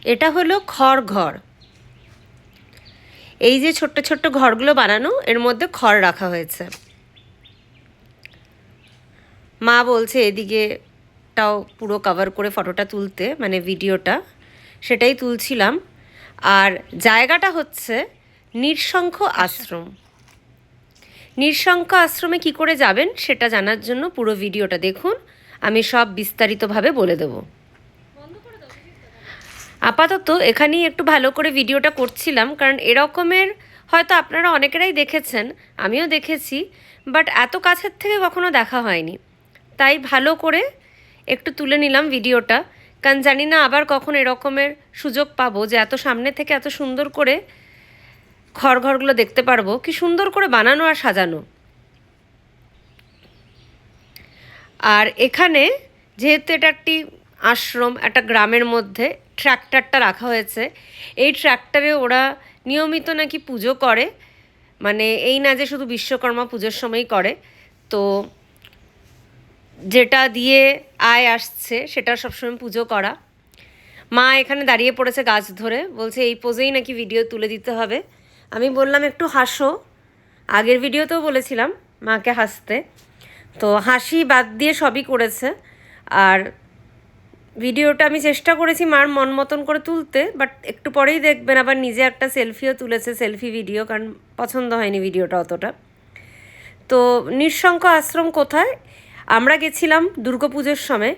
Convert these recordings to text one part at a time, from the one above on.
এটা হলো খড় ঘর। এই যে ছোট্ট ছোট্ট ঘরগুলো বানানো, এর মধ্যে খড় রাখা হয়েছে। মা বলছে এদিকেটাও পুরো কভার করে ফটোটা তুলতে, মানে ভিডিওটা, সেটাই তুলছিলাম। আর জায়গাটা হচ্ছে নৃশংখ আশ্রম। নৃশংখ আশ্রমে কি করে যাবেন সেটা জানার জন্য পুরো ভিডিওটা দেখুন, আমি সব বিস্তারিতভাবে বলে দেব। আপাতত এখানেই একটু ভালো করে ভিডিওটা করছিলাম, কারণ এরকমের হয়তো আপনারা অনেকেরাই দেখেছেন, আমিও দেখেছি, বাট এত কাছের থেকে কখনো দেখা হয়নি। তাই ভালো করে একটু তুলে নিলাম ভিডিওটা, কারণ জানি না আবার কখন এরকমের সুযোগ পাবো যে এত সামনে থেকে এত সুন্দর করে ঘরগুলো দেখতে পারবো, কি সুন্দর করে বানানো আর সাজানো। আর এখানে যেহেতু এটা একটি আশ্রম, একটা গ্রামের মধ্যে ট্র্যাক্টরটা রাখা হয়েছে। এই ট্র্যাক্টরে ওরা নিয়মিত নাকি পুজো করে, মানে এই না যে শুধু বিশ্বকর্মা পুজোর সময়ই করে। তো যেটা দিয়ে আয় আসছে সেটা সবসময় পুজো করা। মা এখানে দাঁড়িয়ে পড়েছে গাছ ধরে, বলছে এই পোজেই নাকি ভিডিও তুলে দিতে হবে। আমি বললাম একটু হাসো, আগের ভিডিওতেও বলেছিলাম মাকে হাসতে, তো হাসি বাদ দিয়ে সবই করেছে। আর ভিডিওটা আমি চেষ্টা করেছি মার মন মতন করে তুলতে, বাট একটু পরেই দেখবেন আবার নিজে একটা সেলফিও তুলেছে, সেলফি ভিডিও, কারণ পছন্দ হয়নি ভিডিওটা অতটা। তো নৃশংখ আশ্রম কোথায়? আমরা গেছিলাম দুর্গাপুজোর সময়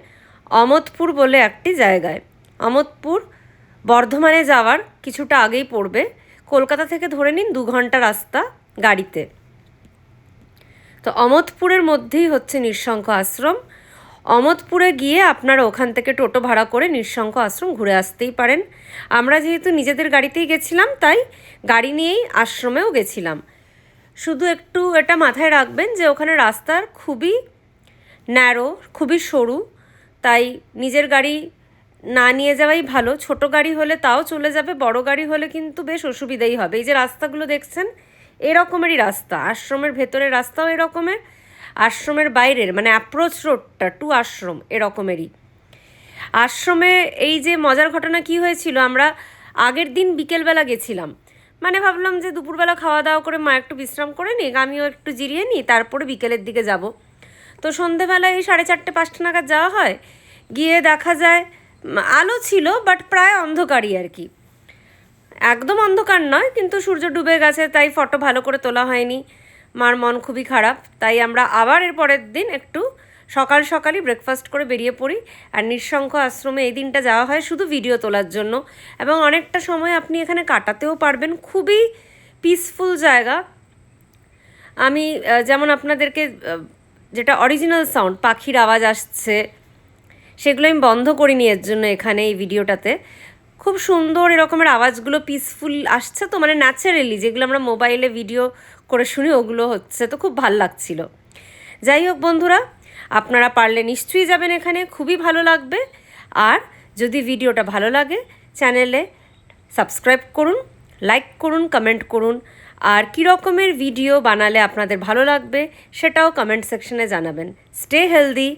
অমতপুর বলে একটি জায়গায়। অমতপুর বর্ধমানে যাওয়ার কিছুটা আগেই পড়বে, কলকাতা থেকে ধরে নিন 2 ঘন্টা রাস্তা গাড়িতে। তো অমতপুরের মধ্যেই হচ্ছে নৃশংখ আশ্রম। অমতপুরে গিয়ে আপনারা ওখান থেকে টোটো ভাড়া করে নৃশংখ আশ্রম ঘুরে আসতেই পারেন। আমরা যেহেতু নিজেদের গাড়িতেই গেছিলাম, তাই গাড়ি নিয়েই আশ্রমেও গেছিলাম। শুধু একটু এটা মাথায় রাখবেন যে ওখানে রাস্তার খুবই ন্যারো, খুবই সরু, তাই নিজের গাড়ি না নিয়ে যাওয়াই ভালো। ছোট গাড়ি হলে তাও চলে যাবে, বড় গাড়ি হলে কিন্তু বেশ অসুবিধাই হবে। এই যে রাস্তাগুলো দেখছেন এরকমেরই রাস্তা, আশ্রমের ভেতরের রাস্তাও এরকমের, আশ্রমের বাইরের মানে অ্যাপ্রোচ রোডটা টু আশ্রম এরকমেরই। আশ্রমে এই যে মজার ঘটনা কি হয়েছিল, আমরা আগের দিন বিকেলবেলা গেছিলাম, মানে ভাবলাম যে দুপুরবেলা খাওয়া দাওয়া করে মা একটু বিশ্রাম করে নিই, আমিও একটু জিরিয়ে নিই, তারপরে বিকেলের দিকে যাব। তো সন্ধেবেলা এই 4:30 5টা নাগাদ যাওয়া হয়। গিয়ে দেখা যায় আলো ছিল, বাট প্রায় অন্ধকারই আর কি, একদম অন্ধকার নয়, কিন্তু সূর্য ডুবে গেছে, তাই ফটো ভালো করে তোলা হয়নি। মার মন খুবই খারাপ, তাই আমরা আবার এর পরের দিন একটু সকাল সকালই ব্রেকফাস্ট করে বেরিয়ে পড়ি। আর নৃশংখ আশ্রমে এই দিনটা যাওয়া হয় শুধু ভিডিও তোলার জন্য, এবং অনেকটা সময় আপনি এখানে কাটাতেও পারবেন। খুবই পিসফুল জায়গা। আমি যেমন আপনাদেরকে যেটা অরিজিনাল সাউন্ড, পাখির আওয়াজ আসছে, সেগুলো আমি বন্ধ করিনি এর জন্য এখানে এই ভিডিওটাতে। খুব সুন্দর এরকমের আওয়াজগুলো পিসফুল আসছে, তো মানে ন্যাচারালি যেগুলো আমরা মোবাইলে ভিডিও করে শুনি ওগুলো হচ্ছে, তো খুব ভাল লাগছিল। যাই হোক বন্ধুরা, আপনারা পারলে নিশ্চয়ই যাবেন এখানে, খুবই ভালো লাগবে। আর যদি ভিডিওটা ভালো লাগে চ্যানেলে সাবস্ক্রাইব করুন, লাইক করুন, কমেন্ট করুন। আর কী রকমের ভিডিও বানালে আপনাদের ভালো লাগবে সেটাও কমেন্ট সেকশনে জানাবেন। Stay healthy.